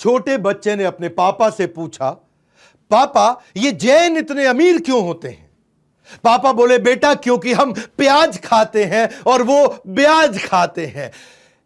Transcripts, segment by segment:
छोटे बच्चे ने अपने पापा से पूछा, पापा ये जैन इतने अमीर क्यों होते हैं? पापा बोले, बेटा क्योंकि हम प्याज खाते हैं और वो ब्याज खाते हैं।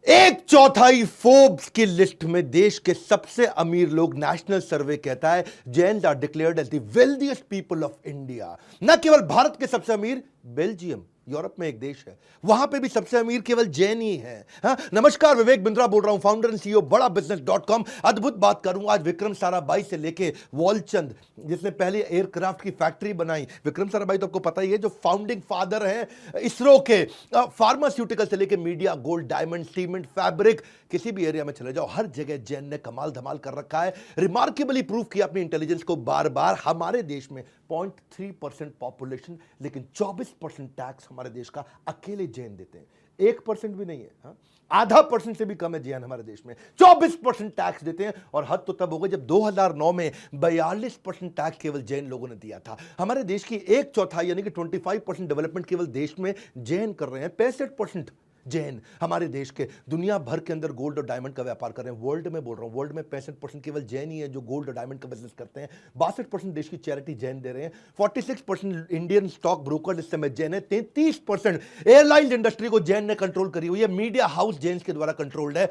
1/4 फोर्ब्स की लिस्ट में देश के सबसे अमीर लोग, नेशनल सर्वे कहता है, Jains are declared as the wealthiest people of India. न केवल भारत के सबसे अमीर, बेल्जियम यूरोप में एक देश है, वहां पे भी सबसे अमीर केवल जैन ही है। हाँ? नमस्कार, विवेक बिंद्रा बोल रहा हूं, फाउंडर एंड सीईओ बड़ा बिजनेस.com। अद्भुत बात करूंगा आज विक्रम साराभाई से लेके वॉलचंद, जिसने पहले एयरक्राफ्ट की फैक्ट्री बनाई। विक्रम साराभाई तो आपको पता ही है, जो फाउंडिंग फादर हैं इसरो के। फार्मास्यूटिकल से लेके media, gold, diamond, cement, fabric, किसी भी एरिया में चले जाओ, हर जगह जैन ने कमाल धमाल कर रखा है। रिमार्केबली प्रूव किया अपनी इंटेलिजेंस को बार बार। हमारे देश में 0.3% पॉपुलेशन, लेकिन 24% टैक्स हमारे देश का अकेले जैन देते हैं। 1% भी नहीं है, हाँ? आधा % से भी कम है जैन हमारे देश में। 24% टैक्स देते हैं, और हद तो तब हो गई जब 2009 में 42% टैक्स केवल जैन लोगों ने दिया था। हमारे देश की 1/4 यानी कि 25% डेवलपमेंट केवल देश में जैन कर रहे हैं। 65% जैन हमारे देश के दुनिया भर के अंदर गोल्ड और डायमंड का व्यापार कर रहे हैं। वर्ल्ड में बोल रहा हूं, वर्ल्ड में 65% केवल जैन ही है जो गोल्ड और डायमंड का बिजनेस करते हैं। 62% देश की चैरिटी जैन दे रहे हैं। 46% इंडियन स्टॉक ब्रोकर इस समय जैन है। 33% एयरलाइन इंडस्ट्री को जैन ने कंट्रोल करी हुई है। मीडिया हाउस जैन के द्वारा कंट्रोल्ड है।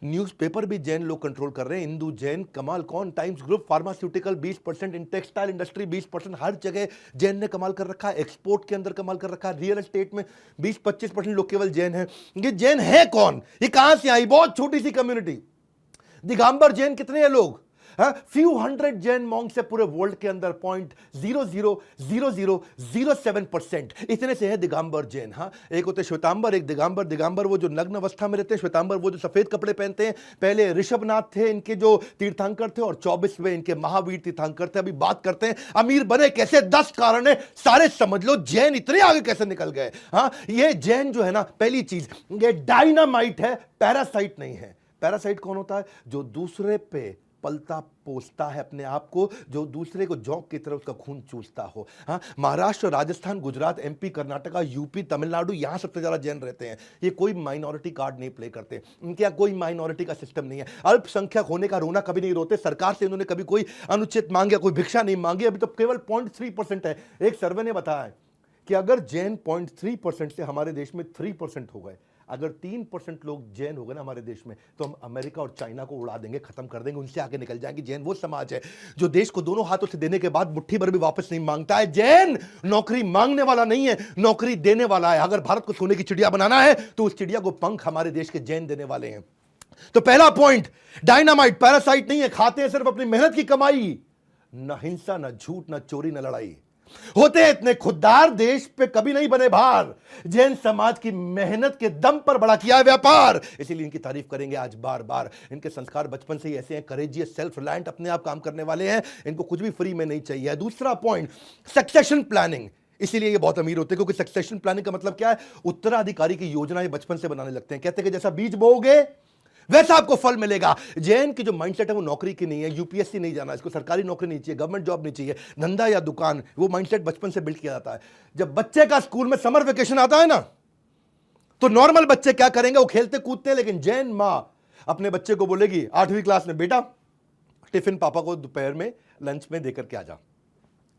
न्यूज़पेपर भी जैन लोग कंट्रोल कर रहे हैं। हिंदू, जैन, कमाल कौन, times group, pharmaceutical 20%, in textile industry 20%, हर जगह जैन ने कमाल कर रखा है। एक्सपोर्ट के अंदर कमाल कर रखा है। रियल एस्टेट में 20-25% लोग केवल जैन हैं। ये जैन है कौन? ये कहां से आई? बहुत छोटी सी कम्युनिटी। दिगंबर जैन कितने हैं लोग? फ्यू हंड्रेड जैन मॉन्क्स है पूरे वर्ल्ड के अंदर। 0.000007% इतने से है दिगंबर जैन। हाँ, एक होते श्वेतांबर, एक दिगंबर। दिगंबर वो जो नग्न अवस्था में रहते हैं, श्वेतांबर वो जो सफेद कपड़े पहनते हैं। पहले ऋषभनाथ थे इनके जो तीर्थंकर थे, और 24वें इनके महावीर तीर्थंकर थे। अभी बात करते हैं अमीर बने कैसे, 10 कारण है, सारे समझ लो। जैन इतने आगे कैसे निकल गए? हाँ, ये जैन जो है ना, पहली चीज ये डायनामाइट है, पैरासाइट नहीं है। पैरासाइट कौन होता है? जो दूसरे पे पलता पोसता है अपने आप को, जो दूसरे को जौक की तरह उसका खून चूसता हो। हाँ, महाराष्ट्र, राजस्थान, गुजरात, एमपी, कर्नाटका, यूपी, तमिलनाडु, यहां सबसे ज्यादा जैन रहते हैं। ये कोई माइनॉरिटी कार्ड नहीं प्ले करते, इनके यहाँ कोई माइनॉरिटी का सिस्टम नहीं है। अल्पसंख्यक होने का रोना कभी नहीं रोते। सरकार से इन्होंने कभी कोई अनुचित मांगे, कोई भिक्षा नहीं मांगी। अभी तो केवल 0.3% है। एक सर्वे ने बताया है कि अगर जैन 0.3% से हमारे देश में 3% हो गए, अगर 3% लोग जैन हो गए ना हमारे देश में, तो हम अमेरिका और चाइना को उड़ा देंगे, खत्म कर देंगे, उनसे आगे निकल जाएंगे। जैन वो समाज है जो देश को दोनों हाथों से देने के बाद मुट्ठी भर भी वापस नहीं मांगता है। जैन नौकरी मांगने वाला नहीं है, नौकरी देने वाला है। अगर भारत को सोने की चिड़िया बनाना है तो उस चिड़िया को पंख हमारे देश के जैन देने वाले हैं। तो पहला पॉइंट, डायनामाइट, पैरासाइट नहीं है। खाते हैं सिर्फ अपनी मेहनत की कमाई। न हिंसा, न झूठ, न चोरी, न लड़ाई। होते इतने खुददार, देश पे कभी नहीं बने भार। जैन समाज की मेहनत के दम पर बड़ा किया है व्यापार, इसीलिए इनकी तारीफ करेंगे आज बार बार। इनके संस्कार बचपन से ही ऐसे हैं, करेजियस, सेल्फ रिलायंट, अपने आप काम करने वाले हैं। इनको कुछ भी फ्री में नहीं चाहिए। दूसरा पॉइंट, सक्सेशन प्लानिंग। इसीलिए ये बहुत अमीर होते हैं, क्योंकि सक्सेशन प्लानिंग का मतलब क्या है? उत्तराधिकारी की योजना ये बचपन से बनाने लगते हैं। कहते हैं कि जैसा बीज बोओगे वैसा आपको फल मिलेगा। जैन की जो माइंडसेट है वो नौकरी की नहीं है। यूपीएससी नहीं जाना, इसको सरकारी नौकरी नहीं चाहिए, गवर्नमेंट जॉब नहीं चाहिए, धंधा या दुकान। वो माइंडसेट बचपन से बिल्ड किया जाता है। जब बच्चे का स्कूल में समर वेकेशन आता है ना, तो नॉर्मल बच्चे क्या करेंगे? वो खेलते कूदते हैं। लेकिन जैन मां अपने बच्चे को बोलेगी 8वीं क्लास में, बेटा टिफिन पापा को दोपहर में लंच में देकर के आ जा।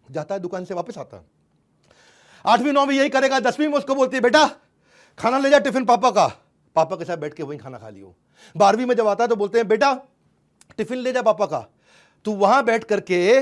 जाता है, दुकान से वापस आता है। 8वीं 9वीं यही करेगा। 10वीं में उसको बोलती है, बेटा खाना ले जा टिफिन पापा का, पापा के साथ बैठ के वहीं खाना खा लियो। 12वीं में जब आता है तो बोलते हैं, बेटा टिफिन ले जा पापा का, तू वहां बैठ करके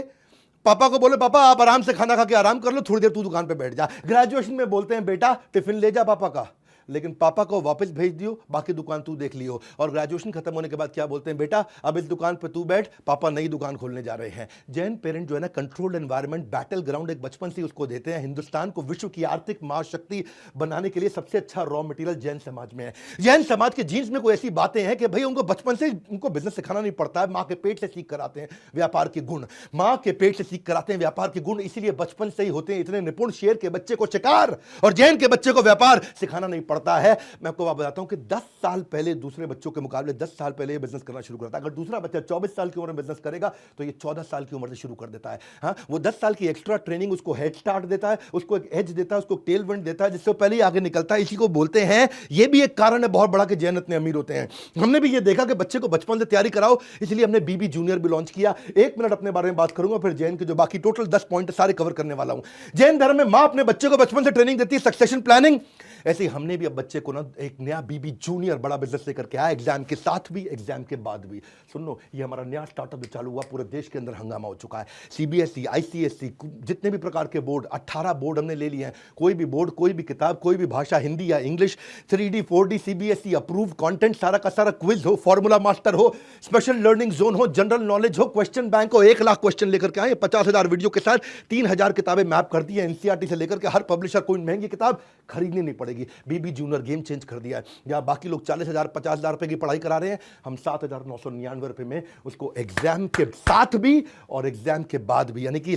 पापा को बोले, पापा आप आराम से खाना खा के आराम कर लो, थोड़ी देर तू दुकान पे बैठ जा। ग्रेजुएशन में बोलते हैं, बेटा टिफिन ले जा पापा का, लेकिन पापा को वापस भेज दियो, बाकी दुकान तू देख लियो। और ग्रेजुएशन खत्म होने के बाद क्या बोलते हैं, बेटा अब इस दुकान पे तू बैठ, पापा नई दुकान खोलने जा रहे हैं। जैन पेरेंट जो है ना, कंट्रोल्ड एनवायरनमेंट, बैटल ग्राउंड एक बचपन से उसको देते हैं। हिंदुस्तान को विश्व की आर्थिक महाशक्ति बनाने के लिए सबसे अच्छा रॉ मटेरियल जैन समाज में है। जैन समाज के जीन्स में कोई ऐसी बातें हैं कि भाई उनको बचपन से उनको बिजनेस सिखाना नहीं पड़ता है। माँ के पेट से सीख कर आते हैं व्यापार के गुण, माँ के पेट से सीख कर आते हैं व्यापार के गुण, इसीलिए बचपन से ही होते हैं इतने निपुण। शेर के बच्चे को शिकार और जैन के बच्चे को व्यापार सिखाना नहीं पड़ता पड़ता है। मैं आपको बात बताता हूं कि 10 साल पहले दूसरे बच्चों के मुकाबले 10 साल पहले ये बिजनेस करना शुरू करता है। अगर दूसरा बच्चा 24 साल की उम्र में बिजनेस करेगा तो ये 14 साल की उम्र से शुरू कर देता है। हाँ, वो 10 साल की एक्स्ट्रा ट्रेनिंग उसको हेड स्टार्ट देता है, उसको एक एज देता है, उसको टेल विंड देता है, जिससे पहले ही आगे निकलता है। इसी को बोलते हैं, ये भी एक कारण है बहुत बड़ा कि जैन इतने अमीर होते हैं। हमने भी ये देखा कि बच्चे को बचपन से तैयारी कराओ, इसलिए हमने बीबी जूनियर भी लॉन्च किया। 1 मिनट अपने बारे में बात करूंगा, फिर जैन के जो बाकी टोटल 10 पॉइंट सारे कवर करने वाला हूं। जैन धर्म में मां अपने बच्चे को बचपन से ट्रेनिंग देती है, सक्सेशन प्लानिंग। ऐसे ही हमने भी अब बच्चे को ना एक नया बीबी जूनियर बड़ा बिजनेस लेकर के आया, एग्जाम के साथ भी एग्जाम के बाद भी। सुन लो, ये हमारा नया स्टार्टअप चालू हुआ, पूरे देश के अंदर हंगामा हो चुका है। सीबीएसई, आईसीएसई, जितने भी प्रकार के बोर्ड, 18 बोर्ड हमने ले लिए हैं। कोई भी बोर्ड, कोई भी किताब, कोई भी भाषा, हिंदी या English, 3D 4D CBSE approve content, सारा का सारा क्विज हो, फॉर्मूला मास्टर हो, स्पेशल लर्निंग जोन हो, जनरल नॉलेज हो, क्वेश्चन बैंक हो। 1 लाख क्वेश्चन लेकर के आए, 50,000 वीडियो के साथ 3,000 किताबें मैप कर दी है एनसीईआरटी से लेकर के। हर पब्लिशर कोई महंगी किताब खरीदनी नहीं पड़ेगी। बीबी जूनियर गेम चेंज कर दिया है। जहां बाकी लोग 40,000 50,000 रुपए की पढ़ाई करा रहे हैं, हम 7,999 रुपए में उसको एग्जाम के साथ भी और एग्जाम के बाद भी, यानी कि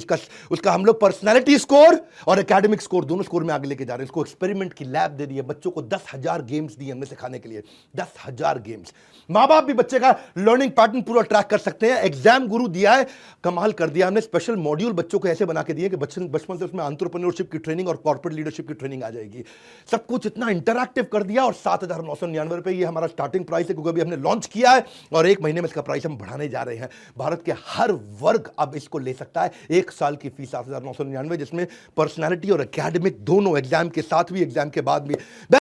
उसका हम लोग पर्सनैलिटी स्कोर और एकेडमिक स्कोर दोनों स्कोर में आगे लेके जा रहे हैं। इसको एक्सपेरिमेंट की लैब दे दी है, बच्चों को 10,000 गेम्स दिए हमने सिखाने के लिए। 10,000 गेम्स। मां बाप भी बच्चे का लर्निंग पैटर्न पूरा ट्रैक कर सकते हैं। एग्जाम गुरु दिया है, कमाल कर दिया हमने। स्पेशल मॉड्यूल बच्चों को ऐसे बना के दिए कि बचपन से उसमें एंटरप्रेन्योरशिप की ट्रेनिंग और कॉर्पोरेट लीडरशिप की ट्रेनिंग आ जाएगी। सब कुछ इतना इंटरैक्टिव कर दिया। और 7,999 रुपए ये हमारा स्टार्टिंग प्राइस है, क्योंकि अभी हमने लॉन्च किया है और 1 महीने में इसका प्राइस हम बढ़ाने जा रहे हैं। भारत के हर वर्ग अब इसको ले सकता है। 1 साल की फीस 7,999, जिसमें पर्सनैलिटी और एकेडमिक दोनों, एग्जाम के साथ भी एग्जाम के बाद भी।